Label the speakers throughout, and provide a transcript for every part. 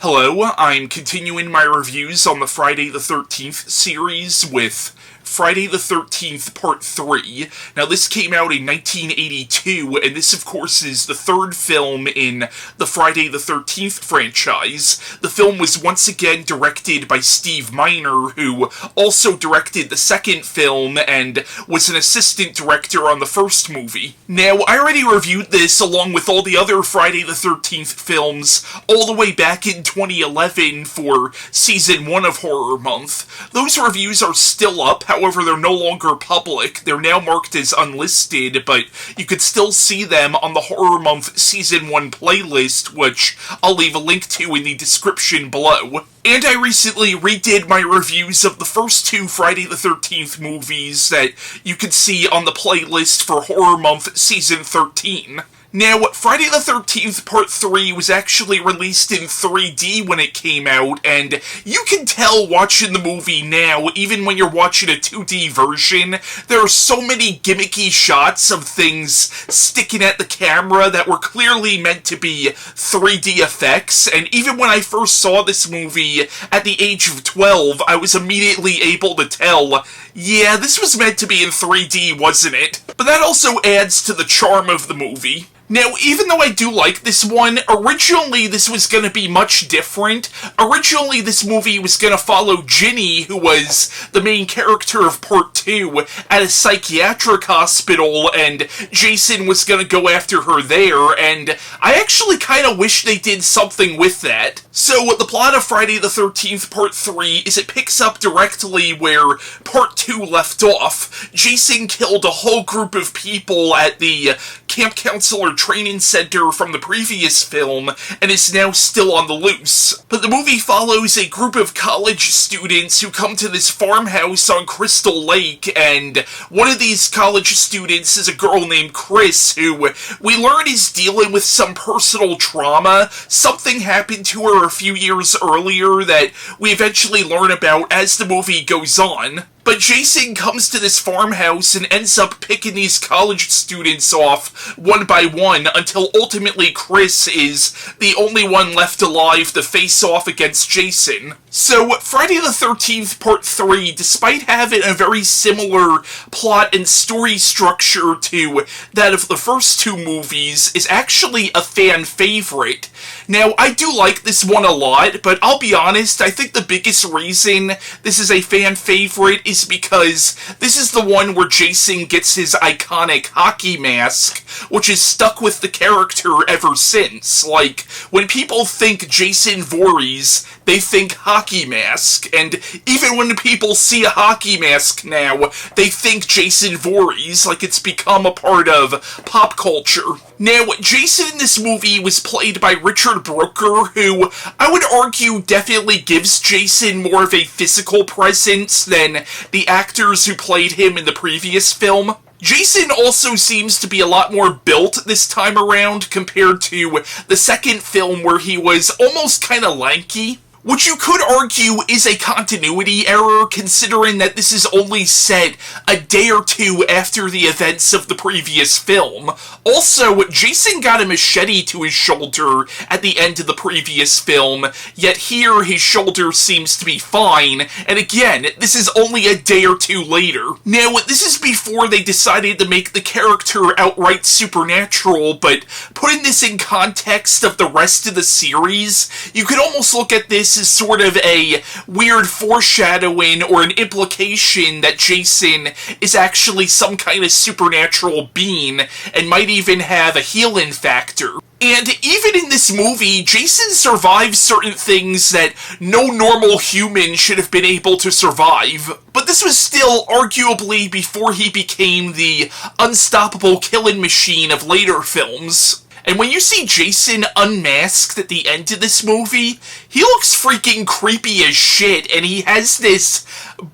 Speaker 1: Hello, I'm continuing my reviews on the Friday the 13th series with Friday the 13th Part 3. Now, this came out in 1982, and this, of course, is the third film in the Friday the 13th franchise. The film was once again directed by Steve Miner, who also directed the second film and was an assistant director on the first movie. Now, I already reviewed this along with all the other Friday the 13th films all the way back in 2011 for Season 1 of Horror Month. Those reviews are still up, however, they're no longer public. They're now marked as unlisted, but you could still see them on the Horror Month Season 1 playlist, which I'll leave a link to in the description below. And I recently redid my reviews of the first two Friday the 13th movies that you could see on the playlist for Horror Month Season 13. Now, Friday the 13th Part 3 was actually released in 3D when it came out, and you can tell watching the movie now, even when you're watching a 2D version, there are so many gimmicky shots of things sticking at the camera that were clearly meant to be 3D effects, and even when I first saw this movie at the age of 12, I was immediately able to tell, yeah, this was meant to be in 3D, wasn't it? But that also adds to the charm of the movie. Now, even though I do like this one, originally this was going to be much different. Originally this movie was going to follow Ginny, who was the main character of Part 2, at a psychiatric hospital, and Jason was going to go after her there, and I actually kind of wish they did something with that. So, the plot of Friday the 13th Part 3 is it picks up directly where Part 2 left off. Jason killed a whole group of people at the camp counselor training center from the previous film and is now still on the loose. But the movie follows a group of college students who come to this farmhouse on Crystal Lake, and one of these college students is a girl named Chris, who we learn is dealing with some personal trauma. Something happened to her a few years earlier that we eventually learn about as the movie goes on. But Jason comes to this farmhouse and ends up picking these college students off one by one until ultimately Chris is the only one left alive to face off against Jason. So, Friday the 13th Part 3, despite having a very similar plot and story structure to that of the first two movies, is actually a fan favorite. Now, I do like this one a lot, but I'll be honest, I think the biggest reason this is a fan favorite is because this is the one where Jason gets his iconic hockey mask, which is stuck with the character ever since. Like, when people think Jason Voorhees, they think hockey mask, and even when people see a hockey mask now, they think Jason Voorhees, like it's become a part of pop culture. Now, Jason in this movie was played by Richard Brooker, who I would argue definitely gives Jason more of a physical presence than the actors who played him in the previous film. Jason also seems to be a lot more built this time around compared to the second film where he was almost kind of lanky. Which you could argue is a continuity error, considering that this is only set a day or two after the events of the previous film. Also, Jason got a machete to his shoulder at the end of the previous film, yet here his shoulder seems to be fine, and again, this is only a day or two later. Now, this is before they decided to make the character outright supernatural, but putting this in context of the rest of the series, you could almost look at this as sort of a weird foreshadowing or an implication that Jason is actually some kind of supernatural being and might even have a healing factor. And even in this movie, Jason survives certain things that no normal human should have been able to survive. But this was still arguably before he became the unstoppable killing machine of later films. And when you see Jason unmasked at the end of this movie, he looks freaking creepy as shit, and he has this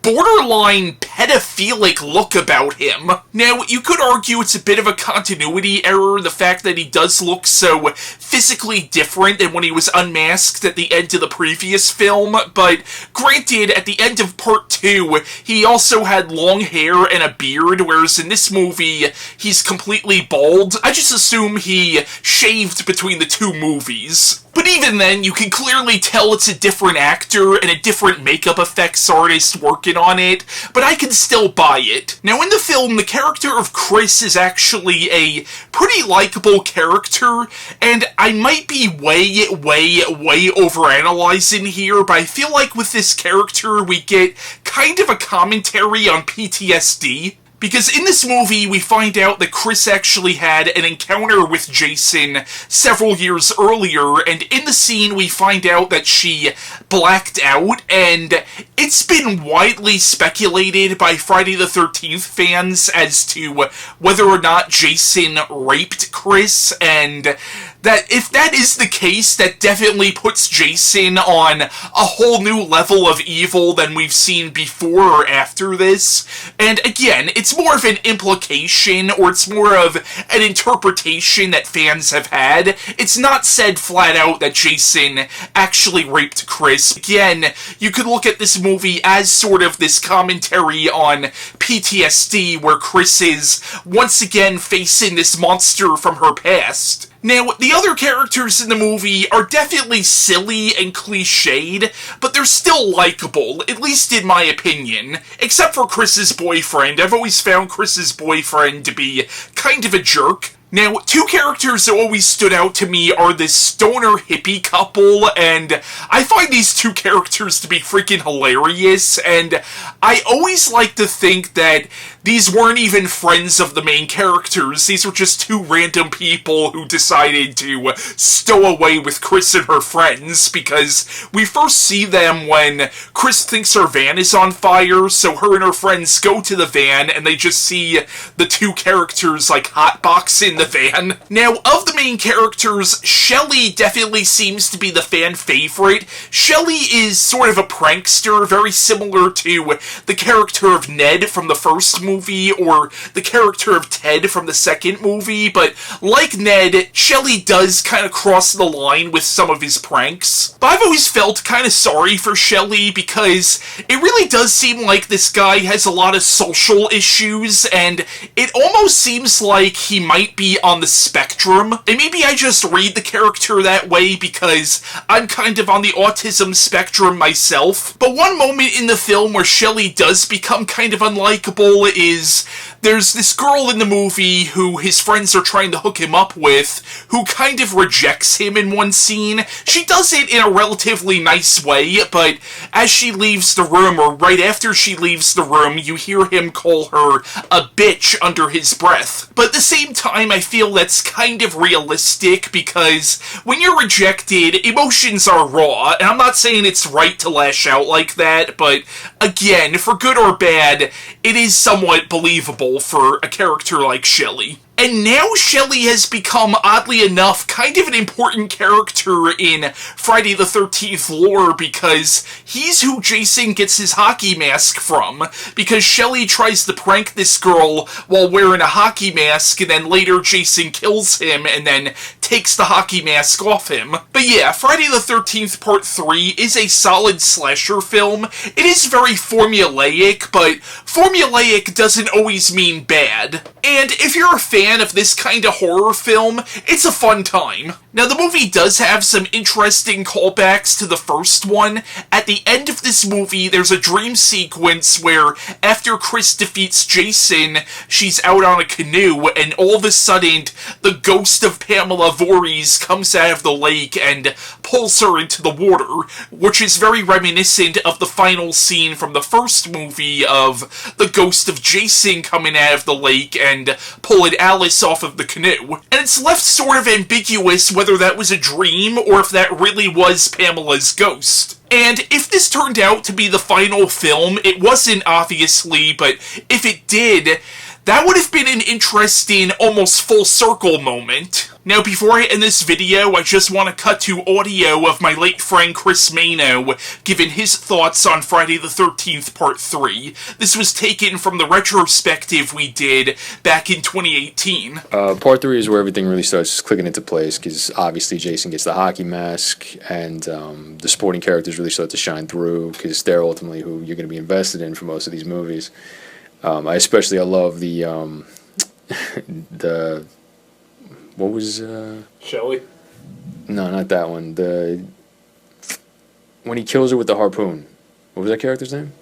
Speaker 1: borderline pedophilic look about him. Now, you could argue it's a bit of a continuity error, the fact that he does look so physically different than when he was unmasked at the end of the previous film, but granted, at the end of Part 2, he also had long hair and a beard, whereas in this movie, he's completely bald. I just assume he shaved between the two movies. But even then, you can clearly tell it's a different actor and a different makeup effects artist working on it, but I can still buy it. Now, in the film, the character of Chris is actually a pretty likable character, and I might be way overanalyzing here, but I feel like with this character, we get kind of a commentary on PTSD. Because in this movie, we find out that Chris actually had an encounter with Jason several years earlier, and in the scene, we find out that she blacked out, and it's been widely speculated by Friday the 13th fans as to whether or not Jason raped Chris, and that if that is the case, that definitely puts Jason on a whole new level of evil than we've seen before or after this. And again, it's more of an implication, or it's more of an interpretation that fans have had. It's not said flat out that Jason actually raped Chris. Again, you could look at this movie as sort of this commentary on PTSD, where Chris is once again facing this monster from her past. Now, the other characters in the movie are definitely silly and cliched, but they're still likable, at least in my opinion. Except for Chris's boyfriend. I've always found Chris's boyfriend to be kind of a jerk. Now, two characters that always stood out to me are this stoner hippie couple, and I find these two characters to be freaking hilarious, and I always like to think that these weren't even friends of the main characters. These were just two random people who decided to stow away with Chris and her friends, because we first see them when Chris thinks her van is on fire, so her and her friends go to the van, and they just see the two characters, like, hotboxing the van. Now, of the main characters, Shelly definitely seems to be the fan favorite. Shelly is sort of a prankster, very similar to the character of Ned from the first movie, or the character of Ted from the second movie, but like Ned, Shelly does kind of cross the line with some of his pranks. But I've always felt kind of sorry for Shelly, because it really does seem like this guy has a lot of social issues, and it almost seems like he might be on the spectrum. And maybe I just read the character that way because I'm kind of on the autism spectrum myself. But one moment in the film where Shelly does become kind of unlikable is there's this girl in the movie who his friends are trying to hook him up with, who kind of rejects him in one scene. She does it in a relatively nice way, but as she leaves the room, or right after she leaves the room, you hear him call her a bitch under his breath. But at the same time, I feel that's kind of realistic, because when you're rejected, emotions are raw, and I'm not saying it's right to lash out like that, but again, for good or bad, it is somewhat believable for a character like Shelly. And now Shelly has become, oddly enough, kind of an important character in Friday the 13th lore, because he's who Jason gets his hockey mask from, because Shelly tries to prank this girl while wearing a hockey mask, and then later Jason kills him and then takes the hockey mask off him. But yeah, Friday the 13th Part 3 is a solid slasher film. It is very formulaic, but formulaic doesn't always mean bad. And if you're a fan of this kind of horror film, it's a fun time. Now, the movie does have some interesting callbacks to the first one. At the end of this movie, there's a dream sequence where, after Chris defeats Jason, she's out on a canoe, and all of a sudden, the ghost of Pamela Voorhees comes out of the lake and pulls her into the water, which is very reminiscent of the final scene from the first movie of the ghost of Jason coming out of the lake and pulling Alice off of the canoe. And it's left sort of ambiguous whether that was a dream or if that really was Pamela's ghost. And if this turned out to be the final film, it wasn't obviously, but if it did, that would have been an interesting, almost full circle moment. Now, before I end this video, I just want to cut to audio of my late friend Chris Mano giving his thoughts on Friday the 13th Part 3. This was taken from the retrospective we did back in 2018.
Speaker 2: Part 3 is where everything really starts clicking into place, because obviously Jason gets the hockey mask, and the supporting characters really start to shine through, because they're ultimately who you're going to be invested in for most of these movies. I love the what was
Speaker 3: Shelly?
Speaker 2: No, not that one. When he kills her with the harpoon. What was that character's name?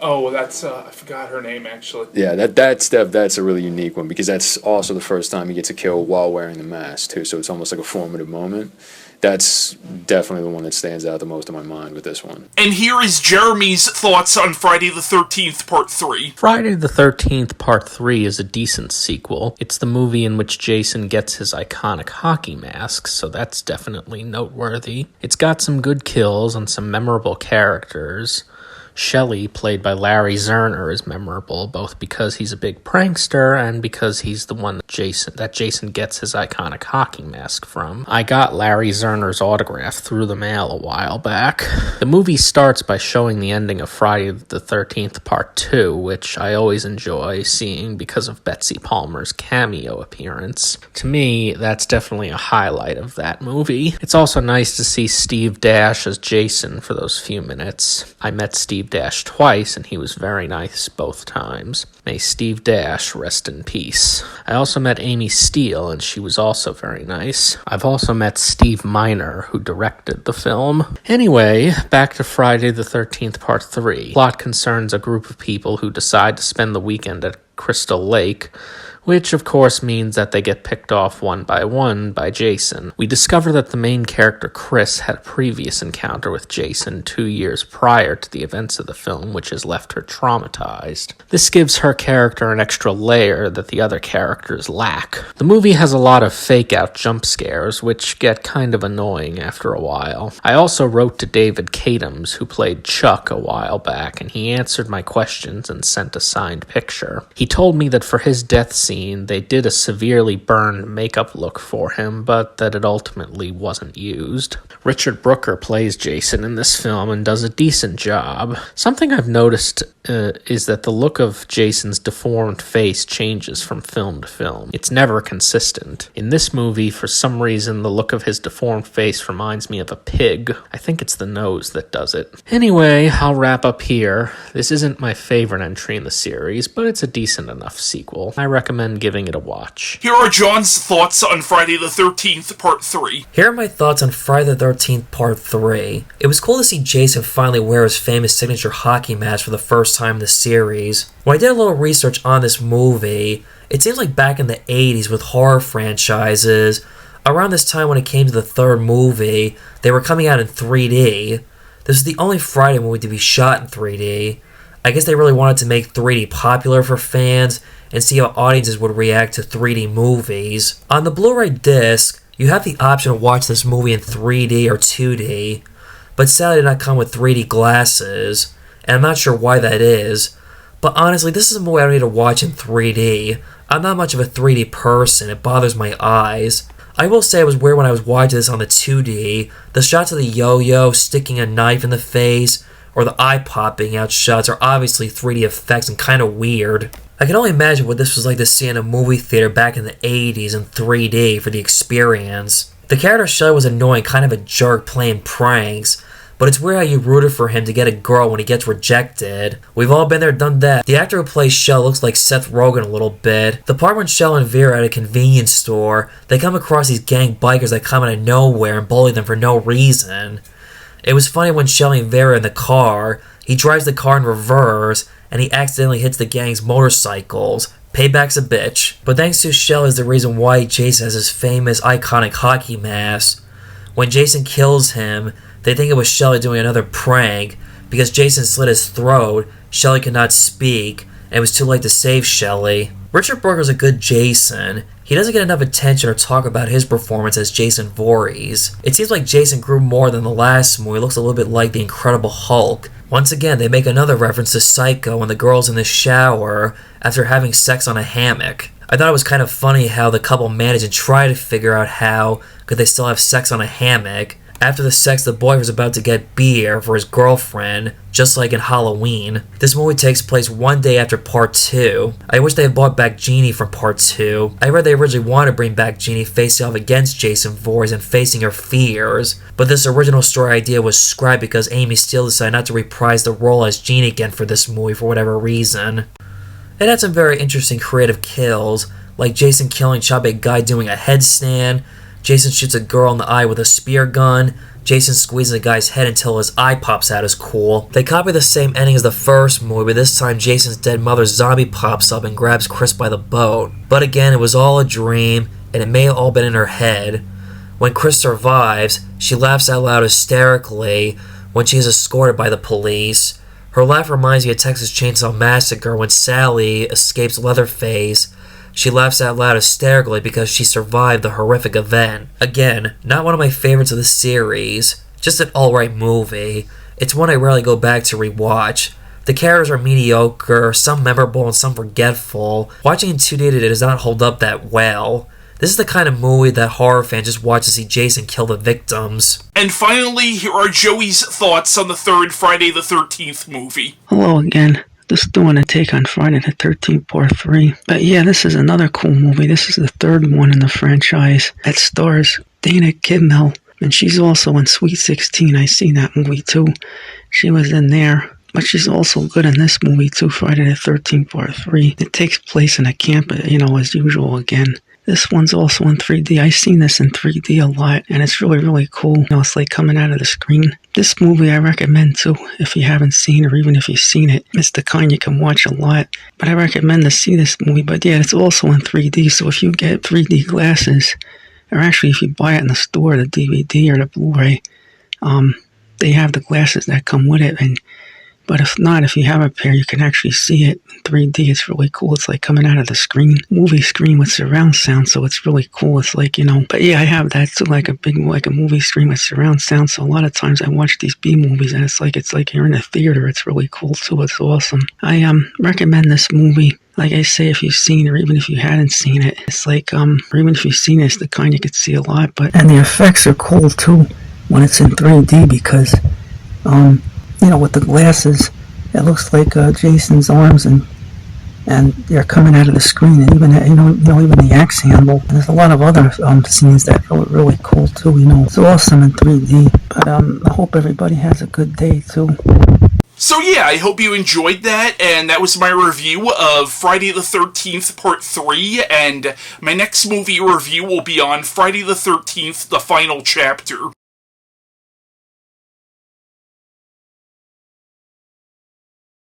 Speaker 1: Oh, that's I forgot her name actually.
Speaker 2: Yeah, that's a really unique one because that's also the first time he gets a kill while wearing the mask too. So it's almost like a formative moment. That's definitely the one that stands out the most in my mind with this one.
Speaker 1: And here is Jeremy's thoughts on Friday the 13th Part 3.
Speaker 3: Friday the 13th Part 3 is a decent sequel. It's the movie in which Jason gets his iconic hockey mask, so that's definitely noteworthy. It's got some good kills and some memorable characters. Shelly, played by Larry Zerner, is memorable, both because he's a big prankster and because he's the one that Jason gets his iconic hockey mask from. I got Larry Zerner's autograph through the mail a while back. The movie starts by showing the ending of Friday the 13th Part 2, which I always enjoy seeing because of Betsy Palmer's cameo appearance. To me, that's definitely a highlight of that movie. It's also nice to see Steve Dash as Jason for those few minutes. I met Steve Dash twice, and he was very nice both times. May Steve Dash rest in peace. I also met Amy Steele, and she was also very nice. I've also met Steve Miner, who directed the film. Anyway, back to Friday the 13th Part 3. Plot concerns a group of people who decide to spend the weekend at Crystal Lake, which of course means that they get picked off one by Jason. We discover that the main character, Chris, had a previous encounter with Jason 2 years prior to the events of the film, which has left her traumatized. This gives her character an extra layer that the other characters lack. The movie has a lot of fake-out jump scares, which get kind of annoying after a while. I also wrote to David Cadams, who played Chuck a while back, and he answered my questions and sent a signed picture. He told me that for his death scene, they did a severely burned makeup look for him, but that it ultimately wasn't used. Richard Brooker plays Jason in this film and does a decent job. Something I've noticed is that the look of Jason's deformed face changes from film to film. It's never consistent. In this movie, for some reason, the look of his deformed face reminds me of a pig. I think it's the nose that does it. Anyway, I'll wrap up here. This isn't my favorite entry in the series, but it's a decent enough sequel. I recommend giving it a watch.
Speaker 1: Here are John's thoughts on Friday the 13th Part 3.
Speaker 4: Here are my thoughts on Friday the 13th Part 3. It was cool to see Jason finally wear his famous signature hockey mask for the first time in the series. When I did a little research on this movie, it seems like back in the 80s with horror franchises, around this time when it came to the third movie, they were coming out in 3D. This was the only Friday movie to be shot in 3D. I guess they really wanted to make 3D popular for fans and see how audiences would react to 3D movies. On the Blu-ray disc, you have the option to watch this movie in 3D or 2D, but sadly it did not come with 3D glasses, and I'm not sure why that is. But honestly, this is a movie I don't need to watch in 3D. I'm not much of a 3D person, it bothers my eyes. I will say it was weird when I was watching this on the 2D. The shots of the yo-yo sticking a knife in the face, or the eye popping out shots are obviously 3D effects and kind of weird. I can only imagine what this was like to see in a movie theater back in the 80s in 3D for the experience. The character Shelly was annoying, kind of a jerk playing pranks, but it's weird how you rooted for him to get a girl when he gets rejected. We've all been there, done that. The actor who plays Shelly looks like Seth Rogen a little bit. The part when Shelly and Vera are at a convenience store, they come across these gang bikers that come out of nowhere and bully them for no reason. It was funny when Shelly and Vera are in the car, he drives the car in reverse, and he accidentally hits the gang's motorcycles. Payback's a bitch. But thanks to Shelly is the reason why Jason has his famous iconic hockey mask. When Jason kills him, they think it was Shelly doing another prank. Because Jason slit his throat, Shelly could not speak, and it was too late to save Shelly. Richard Brooker's a good Jason. He doesn't get enough attention or talk about his performance as Jason Voorhees. It seems like Jason grew more than the last movie. He looks a little bit like the Incredible Hulk. Once again, they make another reference to Psycho when the girl's in the shower after having sex on a hammock. I thought it was kind of funny how the couple managed to try to figure out how could they still have sex on a hammock. After the sex, the boy was about to get beer for his girlfriend, just like in Halloween. This movie takes place one day after Part 2. I wish they had brought back Jeannie from Part 2. I read they originally wanted to bring back Jeannie facing off against Jason Voorhees and facing her fears, but this original story idea was scrapped because Amy Steele decided not to reprise the role as Jeannie again for this movie for whatever reason. It had some very interesting creative kills, like Jason killing Chop a guy doing a headstand, Jason shoots a girl in the eye with a spear gun. Jason squeezes a guy's head until his eye pops out is cool. They copy the same ending as the first movie, but this time Jason's dead mother's zombie pops up and grabs Chris by the boat. But again, it was all a dream, and it may have all been in her head. When Chris survives, she laughs out loud hysterically when she is escorted by the police. Her laugh reminds me of Texas Chainsaw Massacre when Sally escapes Leatherface. She laughs out loud hysterically because she survived the horrific event. Again, not one of my favorites of the series, just an alright movie. It's one I rarely go back to rewatch. The characters are mediocre, some memorable and some forgetful. Watching in 2D it does not hold up that well. This is the kind of movie that horror fans just watch to see Jason kill the victims.
Speaker 1: And finally, here are Joey's thoughts on the third Friday the 13th movie.
Speaker 5: Hello again. Just doing a take on Friday the 13th Part 3. But yeah, this is another cool movie. This is the third one in the franchise. It stars Dana Kimmell, and she's also in Sweet 16. I seen that movie too. She was in there. But she's also good in this movie too, Friday the 13th Part 3. It takes place in a camp, as usual again. This one's also in 3D. I've seen this in 3D a lot, and it's really, really cool. It's like coming out of the screen. This movie I recommend too, if you haven't seen or even if you've seen it. It's the kind you can watch a lot. But I recommend to see this movie. But yeah, it's also in 3D, so if you get 3D glasses, or actually if you buy it in the store, the DVD or the Blu-ray, they have the glasses that come with it. But if not, if you have a pair, you can actually see it in 3D. It's really cool. It's like coming out of the screen, movie screen with surround sound, so it's really cool. It's like, But yeah, I have that too, like a movie screen with surround sound. So a lot of times I watch these B movies, and it's like you're in a theater. It's really cool too. It's awesome. I recommend this movie. Like I say, if you've seen it, or even if you hadn't seen it, it's like, or even if you've seen it, it's the kind you could see a lot. And the effects are cool too when it's in 3D because, with the glasses, it looks like Jason's arms and they're coming out of the screen, and even even the axe handle. And there's a lot of other scenes that are really cool too. It's awesome in 3D. But I hope everybody has a good day too.
Speaker 1: So yeah, I hope you enjoyed that, and that was my review of Friday the 13th Part 3, and my next movie review will be on Friday the 13th, the final chapter.